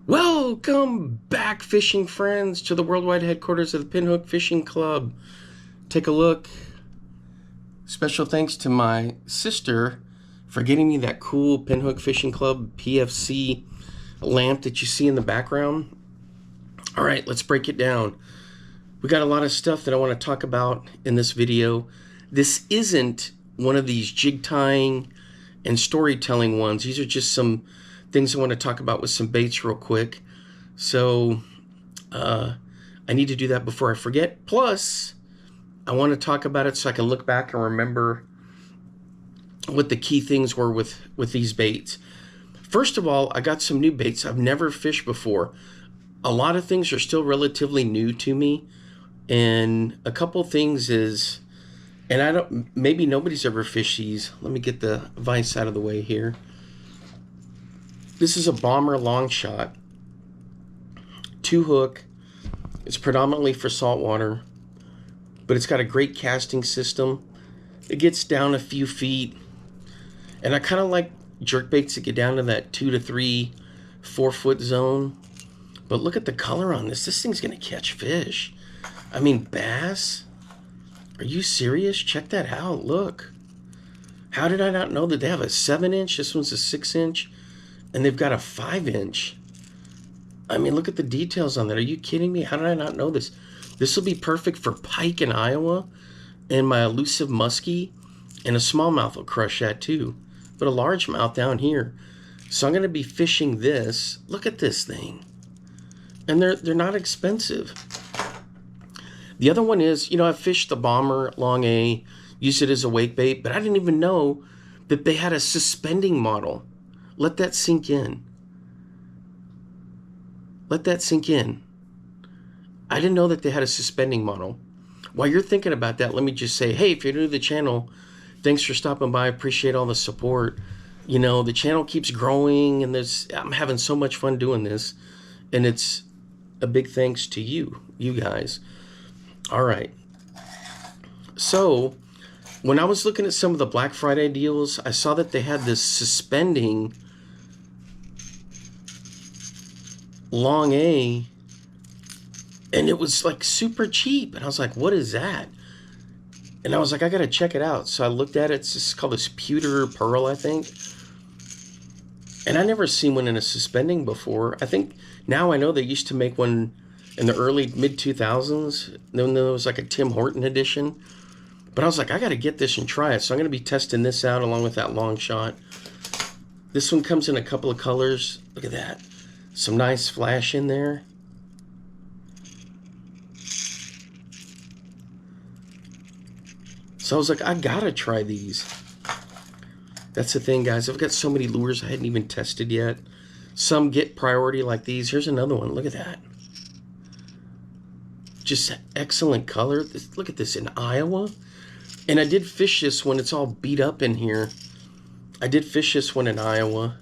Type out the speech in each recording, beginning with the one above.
Welcome back, fishing friends, to the worldwide headquarters of the Pinhook Fishing Club. Take a look. Special thanks to my sister for getting me that cool Pinhook Fishing Club PFC lamp that you see in the background. All right, let's break it down. We got a lot of stuff that I want to talk about in this video. This isn't one of these jig tying and storytelling ones. These are just some things I want to talk about with some baits real quick. So I need to do that before I forget. Plus, I want to talk about it so I can look back and remember what the key things were with these baits. First of all, I got some new baits I've never fished before. A lot of things are still relatively new to me. And a couple things is, and I don't, maybe nobody's ever fished these. Let me get the vise out of the way here. This is a Bomber long shot, 2-hook. It's predominantly for saltwater, but it's got a great casting system. It gets down a few feet, and I kind of like jerkbaits that get down to that 2 to 3, 4 foot zone. But look at the color on this. This thing's gonna catch fish. I mean, bass? Are you serious? Check that out, look. How did I not know that they have a 7-inch? This one's a 6-inch. And they've got a 5-inch. I mean, look at the details on that. Are you kidding me? How did I not know this? This will be perfect for pike in Iowa. And my elusive muskie. And a smallmouth will crush that too. But a largemouth down here. So I'm going to be fishing this. Look at this thing. And they're not expensive. The other one is, you know, I fished the Bomber long A. Used it as a wake bait. But I didn't even know that they had a suspending model. Let that sink in. Let that sink in. I didn't know that they had a suspending model. While you're thinking about that, let me just say, hey, if you're new to the channel, thanks for stopping by. I appreciate all the support. You know, the channel keeps growing, and I'm having so much fun doing this. And it's a big thanks to you guys. All right. So, when I was looking at some of the Black Friday deals, I saw that they had this suspending long A, and it was like super cheap. And I was like, what is that? And I was like, I gotta check it out. So I looked at it. It's just called this pewter pearl, I think. And I never seen one in a suspending before. I think now I know they used to make one in the early mid 2000s. Then there was like a Tim Horton edition. But I was like, I gotta get this and try it. So I'm gonna be testing this out along with that long shot. This one comes in a couple of colors. Look at that. Some nice flash in there. So I was like, I gotta try these. That's the thing, guys. I've got so many lures I hadn't even tested yet. Some get priority like these. Here's another one. Look at that. Just excellent color. Look at this in Iowa. And I did fish this one. It's all beat up in here. I did fish this one in Iowa.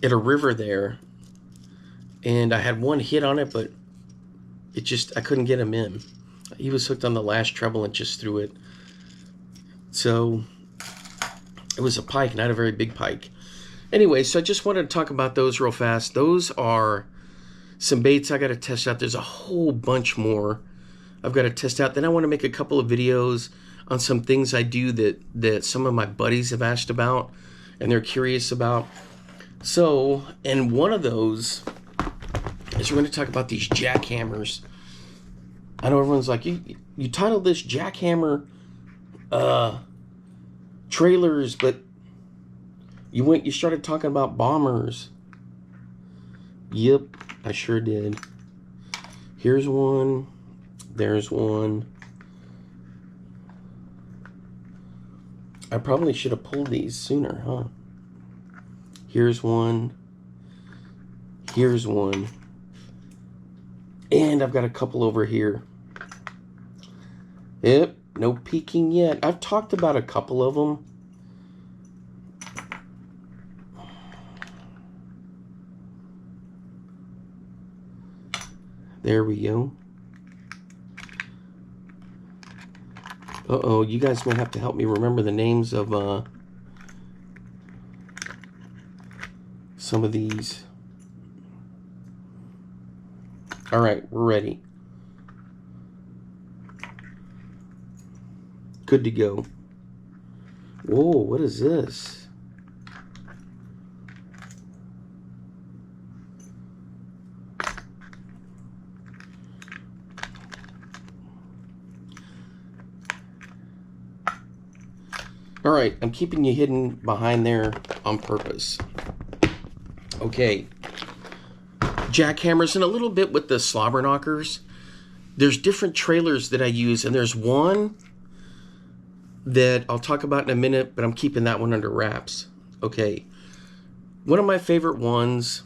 At a river there. And I had one hit on it, but I couldn't get him in. He was hooked on the last treble and just threw it. So it was a pike, not a very big pike. Anyway, so I just wanted to talk about those real fast. Those are some baits I got to test out. There's a whole bunch more I've got to test out. Then I want to make a couple of videos on some things I do that some of my buddies have asked about and they're curious about. So, and one of those is we're going to talk about these jackhammers. I know everyone's like, you titled this Jackhammer trailers, but you started talking about bombers. Yep, I sure did. Here's one. There's one. I probably should have pulled these sooner, huh? Here's one. Here's one. And I've got a couple over here. Yep, no peeking yet. I've talked about a couple of them. There we go. Uh-oh, you guys may have to help me remember the names of some of these. All right, we're ready. Good to go. Whoa, what is this? All right, I'm keeping you hidden behind there on purpose. Okay. Jackhammers and a little bit with the slobber knockers. There's different trailers that I use, and there's one that I'll talk about in a minute, but I'm keeping that one under wraps. Okay. One of my favorite ones,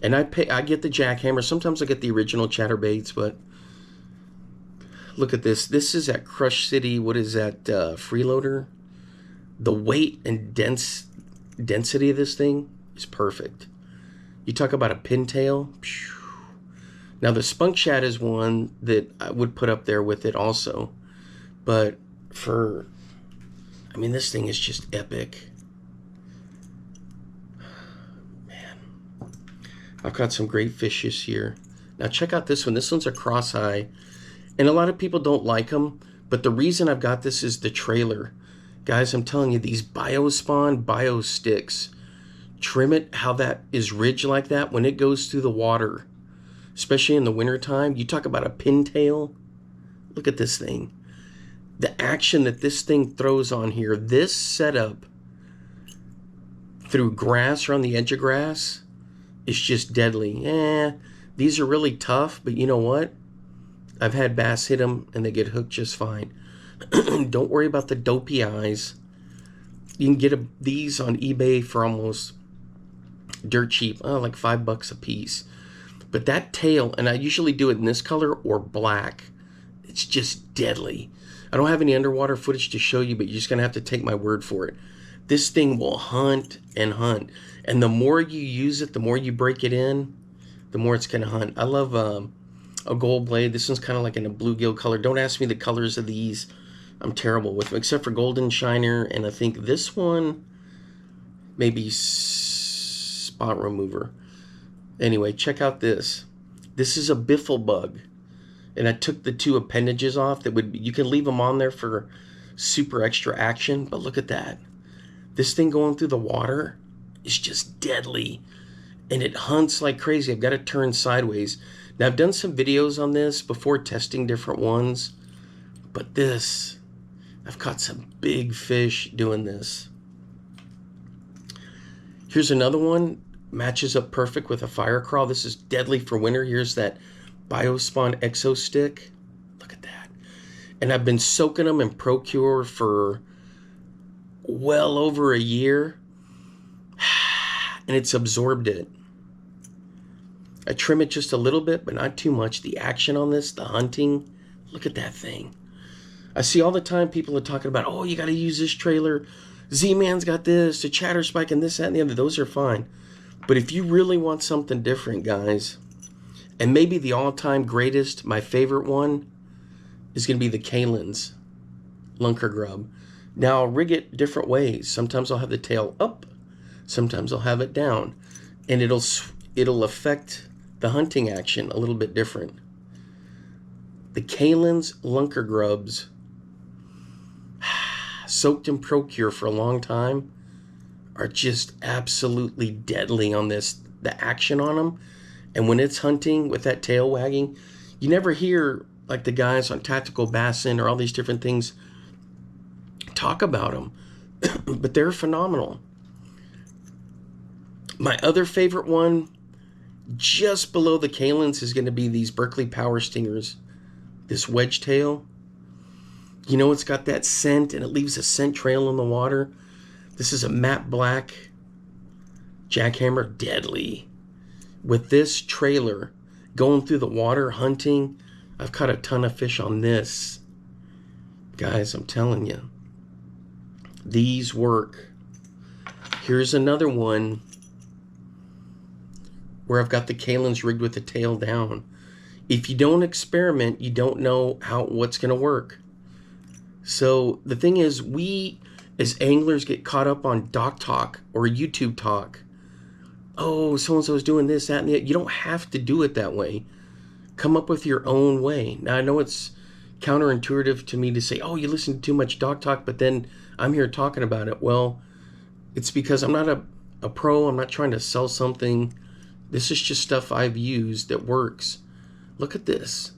and I get the Jackhammer. Sometimes I get the original Chatterbaits, but look at this. This is at Crush City. What is that? Freeloader. The weight and density of this thing is perfect. You talk about a pintail. Now the Spunk Chat is one that I would put up there with it also. But I mean, this thing is just epic. Man. I've got some great fish this year. Now check out this one. This one's a cross-eye. And a lot of people don't like them. But the reason I've got this is the trailer. Guys, I'm telling you, these Biospawn Bio Sticks, trim it how that is ridged like that when it goes through the water, especially in the wintertime. You talk about a pintail. Look at this thing. The action that this thing throws on here, this setup through grass or on the edge of grass is just deadly. These are really tough, but you know what? I've had bass hit them and they get hooked just fine. Don't worry about the dopey eyes. You can get these on eBay for almost dirt cheap, like $5 a piece. But that tail, and I usually do it in this color or black, it's just deadly. I don't have any underwater footage to show you, but you're just going to have to take my word for it. This thing will hunt and hunt. And the more you use it, the more you break it in, the more it's going to hunt. I love a gold blade. This one's kind of like in a bluegill color. Don't ask me the colors of these. I'm terrible with them, except for golden shiner, and I think this one maybe spot remover. Anyway, check out this. This is a biffle bug, and I took the two appendages off. You can leave them on there for super extra action, but look at that. This thing going through the water is just deadly, and it hunts like crazy. I've got to turn sideways. Now, I've done some videos on this before testing different ones, but this, I've caught some big fish doing this. Here's another one. Matches up perfect with a fire crawl. This is deadly for winter. Here's that Biospawn Exo Stick. Look at that. And I've been soaking them in ProCure for well over a year. And it's absorbed it. I trim it just a little bit, but not too much. The action on this, the hunting, look at that thing. I see all the time people are talking about, oh, you got to use this trailer. Z-Man's got this, the Chatter Spike, and this, that, and the other. Those are fine. But if you really want something different, guys, and maybe the all-time greatest, my favorite one, is going to be the Kalin's Lunker Grub. Now, I'll rig it different ways. Sometimes I'll have the tail up. Sometimes I'll have it down. And it'll affect the hunting action a little bit different. The Kalin's Lunker Grubs, soaked in ProCure for a long time, are just absolutely deadly on this. The action on them, and when it's hunting with that tail wagging, you never hear like the guys on Tactical Bassin or all these different things talk about them, but they're phenomenal. My other favorite one, just below the Kalin's, is going to be these Berkeley Power Stingers. This wedge tail. You know, it's got that scent, and it leaves a scent trail in the water. This is a matte black Jackhammer, deadly. With this trailer going through the water hunting, I've caught a ton of fish on this. Guys, I'm telling you, these work. Here's another one where I've got the Kalin's rigged with the tail down. If you don't experiment, you don't know what's going to work. So the thing is, we as anglers get caught up on doc talk or YouTube talk. Oh, so-and-so is doing this, that, and the other. You don't have to do it that way. Come up with your own way. Now, I know it's counterintuitive to me to say, oh, you listen to too much dog talk, but then I'm here talking about it. Well, it's because I'm not a pro. I'm not trying to sell something. This is just stuff I've used that works. Look at this.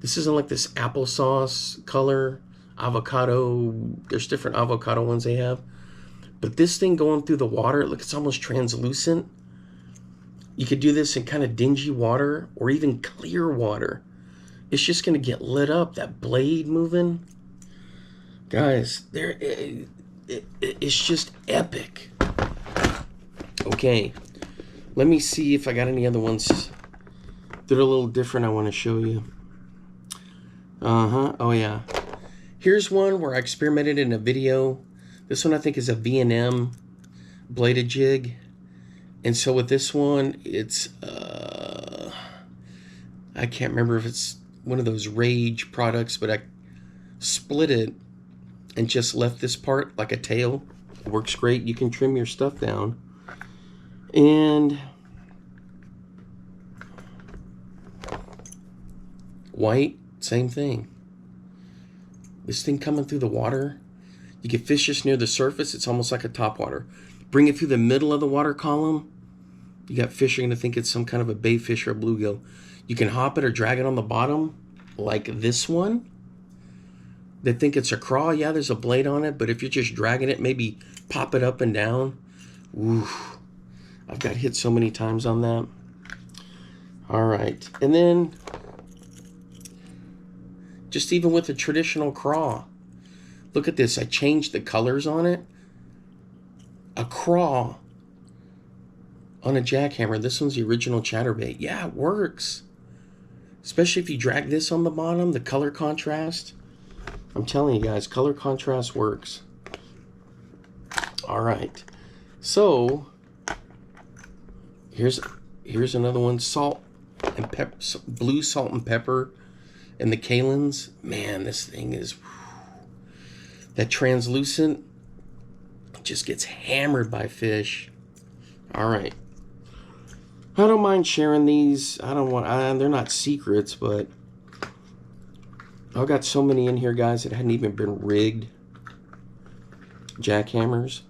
This isn't like this applesauce color, avocado. There's different avocado ones they have. But this thing going through the water, look, it's almost translucent. You could do this in kind of dingy water or even clear water. It's just going to get lit up. That blade moving. Guys, it's just epic. Okay, let me see if I got any other ones that are a little different I want to show you. Oh yeah. Here's one where I experimented in a video. This one I think is a V&M bladed jig. And so with this one, it's, I can't remember if it's one of those Rage products, but I split it and just left this part like a tail. It works great. You can trim your stuff down. And white, same thing. This thing coming through the water, you can fish this near the surface. It's almost like a topwater. Bring it through the middle of the water column. You got fish are going to think it's some kind of a bait fish or a bluegill. You can hop it or drag it on the bottom, like this one. They think it's a craw. Yeah, there's a blade on it, but if you're just dragging it, maybe pop it up and down. Oof. I've got hit so many times on that. All right. And then, just even with a traditional craw, look at this. I changed the colors on it. A craw on a jackhammer. This one's the original chatterbait. Yeah, it works. Especially if you drag this on the bottom, the color contrast. I'm telling you guys, color contrast works. All right. So, here's another one. Salt and pepper, blue salt and pepper, and the Kalins. Man, this thing is, that translucent just gets hammered by fish. All right. I don't mind sharing these. I don't want, they're not secrets, but I've got so many in here, guys, that hadn't even been rigged. Jackhammers.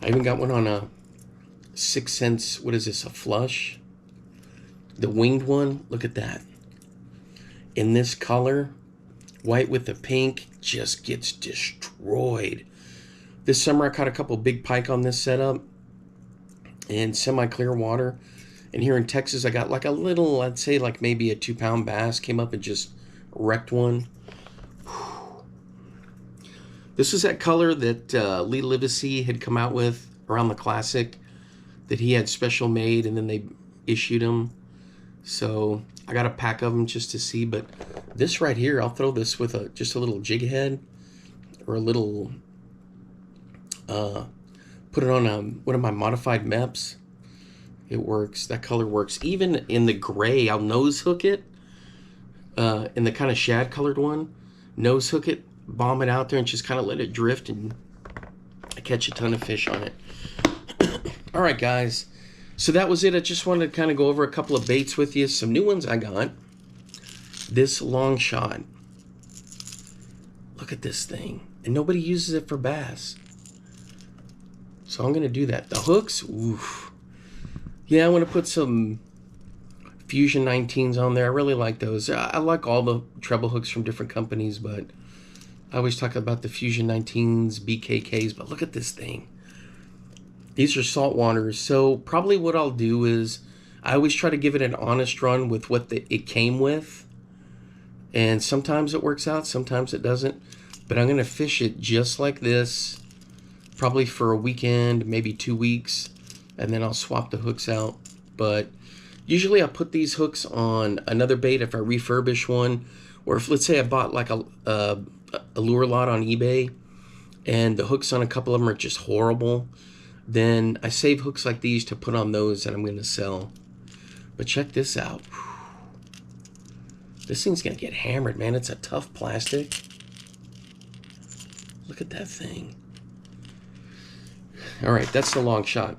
I even got one on a 6 cents, what is this, a flush? The winged one, look at that. In this color, white with the pink, just gets destroyed. This summer I caught a couple big pike on this setup in semi-clear water. And here in Texas I got like a little, I'd say like maybe a 2-pound bass, came up and just wrecked one. This was that color that Lee Livesey had come out with around the Classic that he had special made, and then they issued them. So I got a pack of them just to see. But this right here, I'll throw this with just a little jig head or a little, put it on one of my modified MEPs. It works. That color works. Even in the gray, I'll nose hook it. In the kind of shad colored one, nose hook it, bomb it out there, and just kind of let it drift, and I catch a ton of fish on it. All right, guys. So that was it. I just wanted to kind of go over a couple of baits with you. Some new ones I got. This long shot. Look at this thing. And nobody uses it for bass. So I'm going to do that. The hooks, oof. Yeah, I want to put some Fusion 19s on there. I really like those. I like all the treble hooks from different companies, but I always talk about the Fusion 19s, BKKs, but look at this thing. These are salt waters. So probably what I'll do is I always try to give it an honest run with what it came with. And sometimes it works out, sometimes it doesn't. But I'm going to fish it just like this, probably for a weekend, maybe 2 weeks, and then I'll swap the hooks out. But usually I put these hooks on another bait if I refurbish one, or if, let's say, I bought like a lure lot on eBay and the hooks on a couple of them are just horrible, then I save hooks like these to put on those that I'm going to sell. But check this out. This thing's going to get hammered, man. It's a tough plastic. Look at that thing. All right, that's the long shot.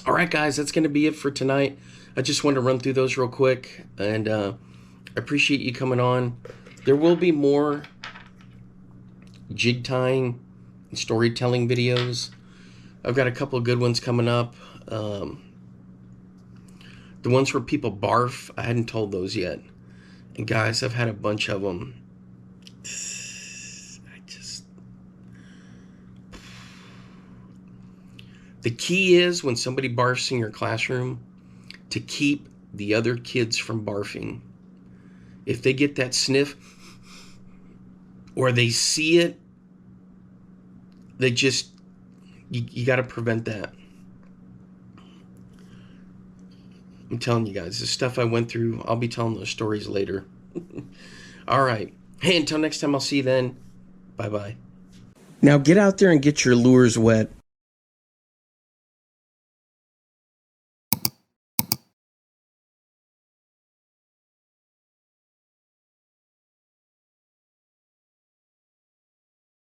All right, guys, that's going to be it for tonight. I just wanted to run through those real quick, and I appreciate you coming on. There will be more jig tying and storytelling videos. I've got a couple of good ones coming up. The ones where people barf, I hadn't told those yet. And guys, I've had a bunch of them. The key is when somebody barfs in your classroom to keep the other kids from barfing. If they get that sniff or they see it, they just, you got to prevent that. I'm telling you guys, the stuff I went through, I'll be telling those stories later. All right. Hey, until next time, I'll see you then. Bye-bye. Now get out there and get your lures wet.